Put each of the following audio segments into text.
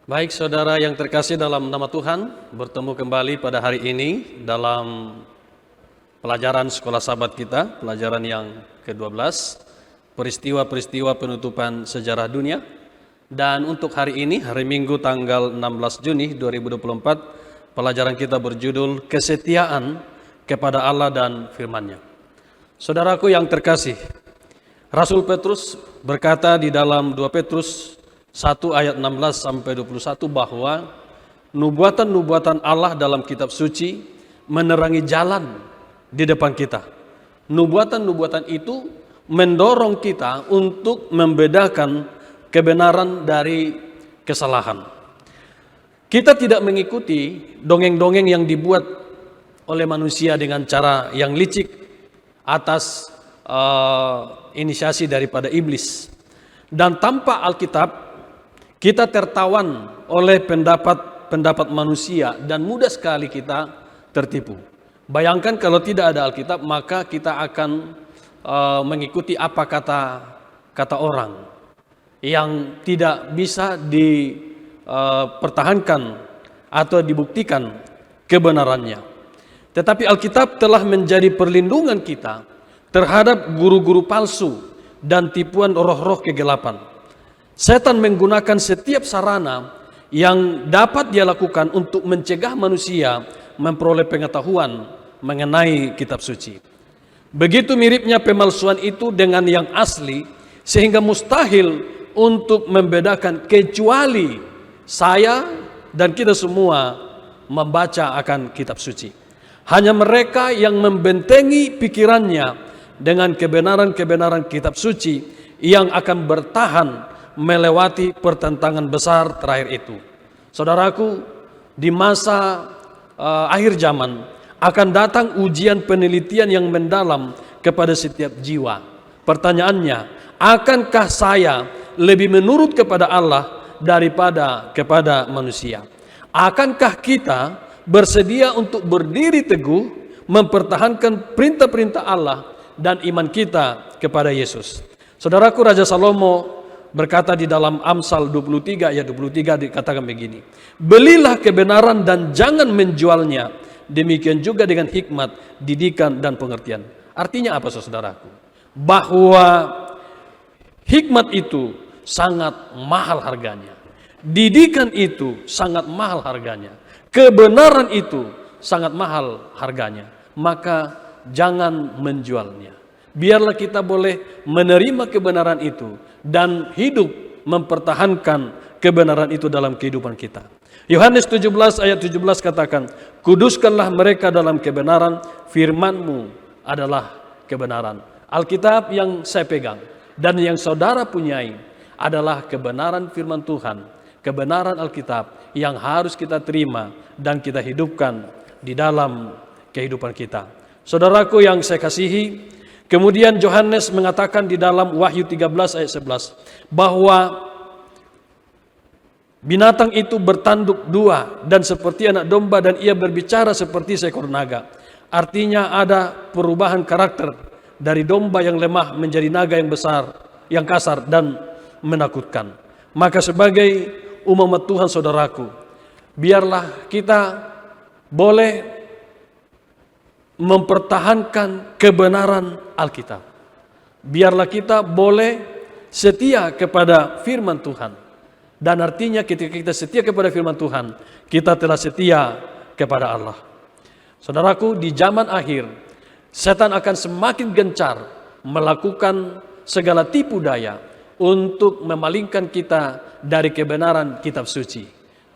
Baik saudara yang terkasih dalam nama Tuhan, bertemu kembali pada hari ini dalam pelajaran sekolah sahabat kita, pelajaran yang ke-12, peristiwa-peristiwa penutupan sejarah dunia. Dan untuk hari ini, hari Minggu tanggal 16 Juni 2024, pelajaran kita berjudul Kesetiaan kepada Allah dan Firman-Nya. Saudaraku yang terkasih, Rasul Petrus berkata di dalam 2 Petrus 1 ayat 16 sampai 21 bahwa nubuatan-nubuatan Allah dalam kitab suci menerangi jalan di depan kita. Nubuatan-nubuatan itu mendorong kita untuk membedakan kebenaran dari kesalahan. Kita tidak mengikuti dongeng-dongeng yang dibuat oleh manusia dengan cara yang licik atas inisiasi daripada iblis. Dan tanpa Alkitab kita tertawan oleh pendapat manusia dan mudah sekali kita tertipu. Bayangkan kalau tidak ada Alkitab, maka kita akan mengikuti apa kata orang yang tidak bisa dipertahankan atau dibuktikan kebenarannya. Tetapi Alkitab telah menjadi perlindungan kita terhadap guru-guru palsu dan tipuan roh-roh kegelapan. Setan menggunakan setiap sarana yang dapat dia lakukan untuk mencegah manusia memperoleh pengetahuan mengenai kitab suci. Begitu miripnya pemalsuan itu dengan yang asli, sehingga mustahil untuk membedakan kecuali saya dan kita semua membaca akan kitab suci. Hanya mereka yang membentengi pikirannya dengan kebenaran-kebenaran kitab suci yang akan bertahan melewati pertentangan besar terakhir itu. Saudaraku, di masa akhir zaman akan datang ujian penelitian yang mendalam kepada setiap jiwa. Pertanyaannya, akankah saya lebih menurut kepada Allah daripada kepada manusia? Akankah kita bersedia untuk berdiri teguh mempertahankan perintah-perintah Allah dan iman kita kepada Yesus? Saudaraku, Raja Salomo berkata di dalam Amsal 23 ayat 23 dikatakan begini, belilah kebenaran dan jangan menjualnya, demikian juga dengan hikmat, didikan dan pengertian. Artinya apa saudaraku? Bahwa hikmat itu sangat mahal harganya, didikan itu sangat mahal harganya, kebenaran itu sangat mahal harganya. Maka jangan menjualnya. Biarlah kita boleh menerima kebenaran itu dan hidup mempertahankan kebenaran itu dalam kehidupan kita. Yohanes 17 ayat 17 katakan, kuduskanlah mereka dalam kebenaran, firman-Mu adalah kebenaran. Alkitab yang saya pegang dan yang saudara punyai adalah kebenaran firman Tuhan, kebenaran Alkitab yang harus kita terima dan kita hidupkan di dalam kehidupan kita. Saudaraku yang saya kasihi, kemudian Yohanes mengatakan di dalam Wahyu 13 ayat 11 bahwa binatang itu bertanduk dua dan seperti anak domba dan ia berbicara seperti seekor naga. Artinya ada perubahan karakter dari domba yang lemah menjadi naga yang besar, yang kasar dan menakutkan. Maka sebagai umat Tuhan saudaraku, biarlah kita boleh mempertahankan kebenaran Alkitab. Biarlah kita boleh setia kepada firman Tuhan. Dan artinya ketika kita setia kepada firman Tuhan, kita telah setia kepada Allah. Saudaraku, di zaman akhir, setan akan semakin gencar melakukan segala tipu daya untuk memalingkan kita dari kebenaran kitab suci.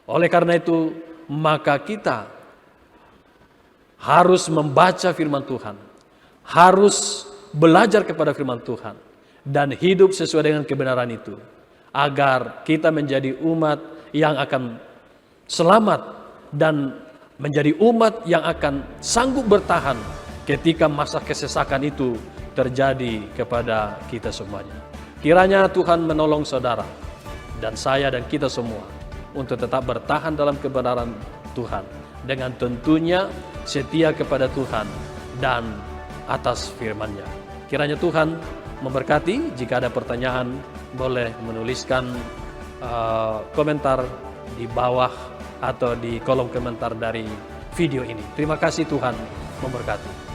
Oleh karena itu, maka kita harus membaca firman Tuhan, harus belajar kepada firman Tuhan, dan hidup sesuai dengan kebenaran itu, agar kita menjadi umat yang akan selamat dan menjadi umat yang akan sanggup bertahan ketika masa kesesakan itu terjadi kepada kita semuanya. Kiranya Tuhan menolong saudara dan saya dan kita semua untuk tetap bertahan dalam kebenaran Tuhan, dengan tentunya setia kepada Tuhan dan atas firman-Nya. Kiranya Tuhan memberkati. Jika ada pertanyaan, boleh menuliskan komentar di bawah atau di kolom komentar dari video ini. Terima kasih, Tuhan memberkati.